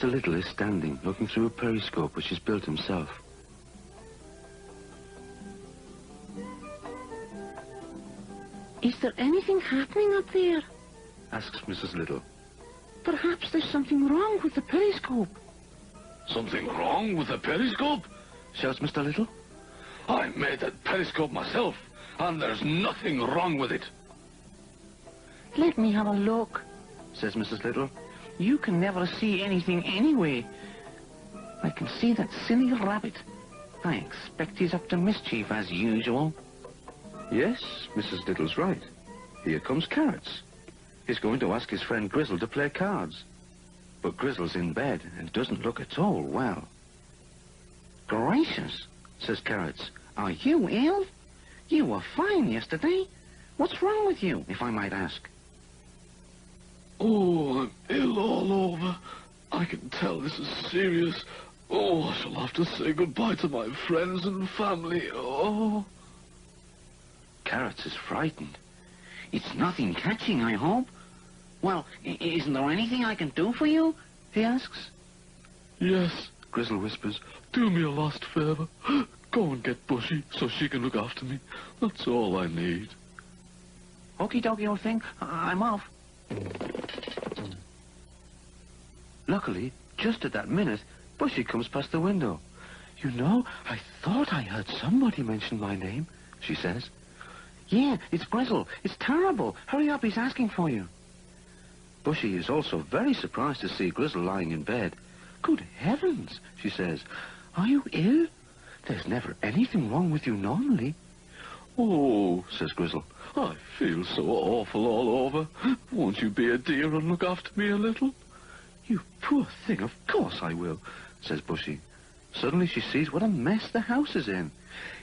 Mr. Little is standing, looking through a periscope which he's built himself. Is there anything happening up there? Asks Mrs. Little. Perhaps there's something wrong with the periscope. Something wrong with the periscope? Shouts Mr. Little. I made that periscope myself, and there's nothing wrong with it. Let me have a look. Says Mrs. Little. You can never see anything anyway. I can see that silly rabbit. I expect he's up to mischief as usual. Yes, Mrs. Little's right. Here comes Carrots. He's going to ask his friend Grizzle to play cards. But Grizzle's in bed and doesn't look at all well. Gracious, says Carrots. Are you ill? You were fine yesterday. What's wrong with you, if I might ask? Oh, I'm ill all over. I can tell this is serious. Oh, I shall have to say goodbye to my friends and family. Oh. Carrots is frightened. It's nothing catching, I hope. Well, isn't there anything I can do for you? He asks. Yes, Grizzle whispers. do me a last favour. Go and get Bushy so she can look after me. That's all I need. Okie dokie, old thing. I'm off. Luckily, just at that minute, Bushy comes past the window. You know, I thought I heard somebody mention my name, she says. Yeah, it's Grizzle. It's terrible. Hurry up, he's asking for you. Bushy is also very surprised to see Grizzle lying in bed. Good heavens, she says. Are you ill? There's never anything wrong with you normally. Oh, says Grizzle, I feel so awful all over. Won't you be a dear and look after me a little? You poor thing, of course I will, says Bushy. Suddenly she sees what a mess the house is in.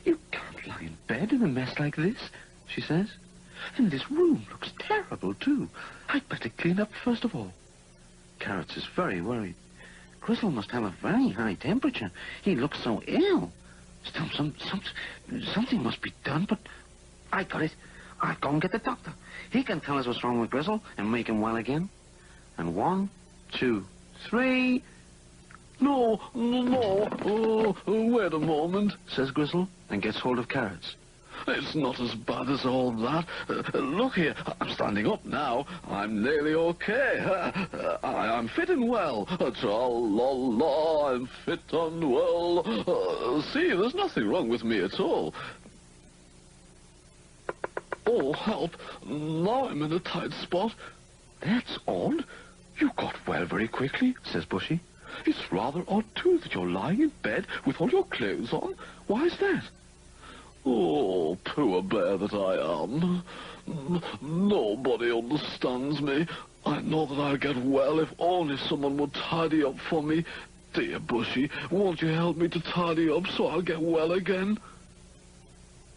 You can't lie in bed in a mess like this, she says. And this room looks terrible, too. I'd better clean up first of all. Carrots is very worried. Grizzle must have a very high temperature. He looks so ill. Still, something must be done, but I got it. I'll go and get the doctor. He can tell us what's wrong with Grizzle and make him well again. And 1, 2, 3... No. Oh, wait a moment, says Grizzle, and gets hold of Carrots. It's not as bad as all that. Look here, I'm standing up now. I'm nearly okay. I'm fit and well. Tra-la-la, I'm fit and well. See, there's nothing wrong with me at all. Oh, help. Now I'm in a tight spot. That's odd. You got well very quickly, says Bushy. It's rather odd, too, that you're lying in bed with all your clothes on. Why is that? Oh, poor bear that I am. Nobody understands me. I know that I'll get well if only someone would tidy up for me. Dear Bushy, won't you help me to tidy up so I'll get well again?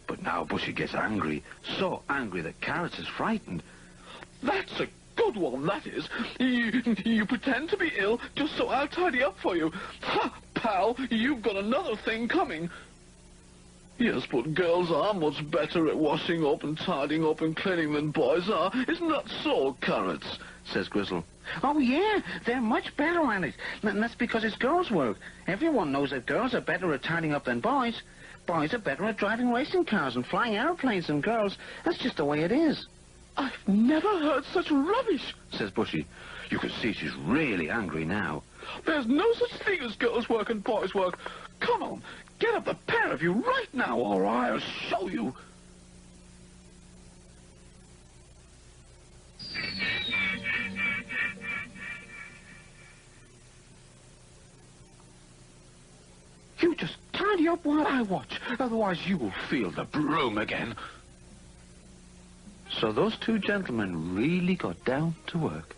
But now Bushy gets angry, so angry that Carrots is frightened. That's a good one, that is. You pretend to be ill just so I'll tidy up for you. Ha, pal, you've got another thing coming. Yes, but girls are much better at washing up and tidying up and cleaning than boys are. Isn't that so, Carrots? Says Grizzle. Oh, yeah, they're much better at it. And that's because it's girls' work. Everyone knows that girls are better at tidying up than boys. Boys are better at driving racing cars and flying airplanes than girls. That's just the way it is. I've never heard such rubbish, says Bushy. You can see she's really angry now. There's no such thing as girls' work and boys' work. Come on, get up the pair of you right now, or I'll show you. You just tidy up while I watch, otherwise you will feel the broom again. So those two gentlemen really got down to work.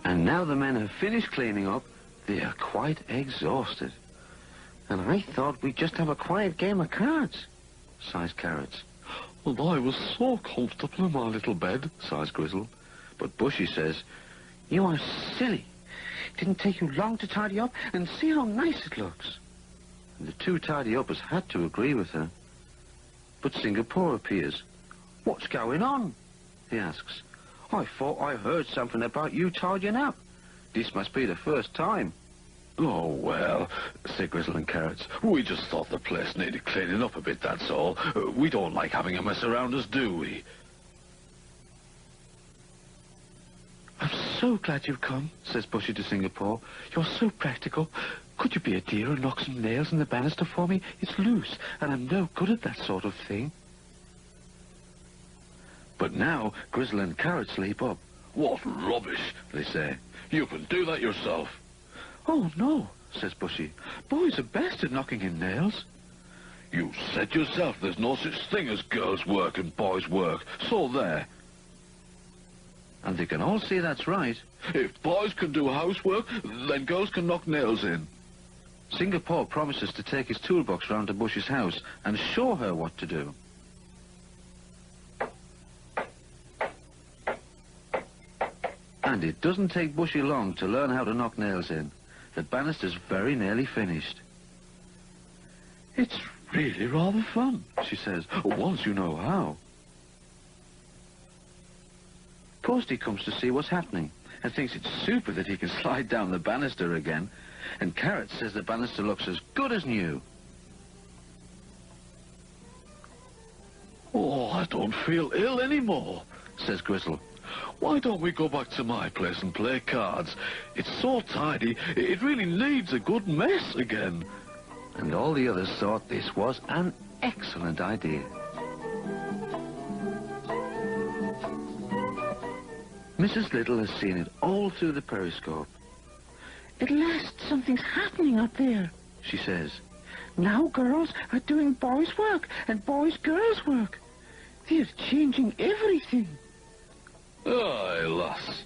And now the men have finished cleaning up, they are quite exhausted. And I thought we'd just have a quiet game of cards, sighs Carrots. And I was so comfortable in my little bed. Sighs Grizzle. But Bushy says, You are silly. Didn't take you long to tidy up, and see how nice it looks. and the two tidy-uppers had to agree with her. But Singapore appears. What's going on? He asks. I thought I heard something about you tidying up. This must be the first time. Oh, well, said Grizzle and Carrots. We just thought the place needed cleaning up a bit, that's all. We don't like having a mess around us, do we? I'm so glad you've come, says Bushy to Singapore. You're so practical. Could you be a dear and knock some nails in the banister for me? It's loose, and I'm no good at that sort of thing. But now Grizzle and Carrots leap up. What rubbish, they say. You can do that yourself. Oh, no, says Bushy. Boys are best at knocking in nails. You said yourself there's no such thing as girls' work and boys' work. So there. And they can all see that's right. If boys can do housework, then girls can knock nails in. Singapore promises to take his toolbox round to Bushy's house and show her what to do. And it doesn't take Bushy long to learn how to knock nails in. The banister's very nearly finished. It's really rather fun, she says, once you know how. Posty comes to see what's happening and thinks it's super that he can slide down the banister again. And Carrot says the banister looks as good as new. Oh, I don't feel ill anymore, Says Grizzle. Why don't we go back to my place and play cards? It's so tidy, it really needs a good mess again. And all the others thought this was an excellent idea. Mrs. Little has seen it all through the periscope. At last something's happening up there, She says, Now girls are doing boys' work and boys' girls' work. They're changing everything. Aye, lass.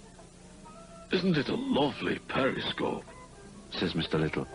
Isn't it a lovely periscope? says Mr. Little.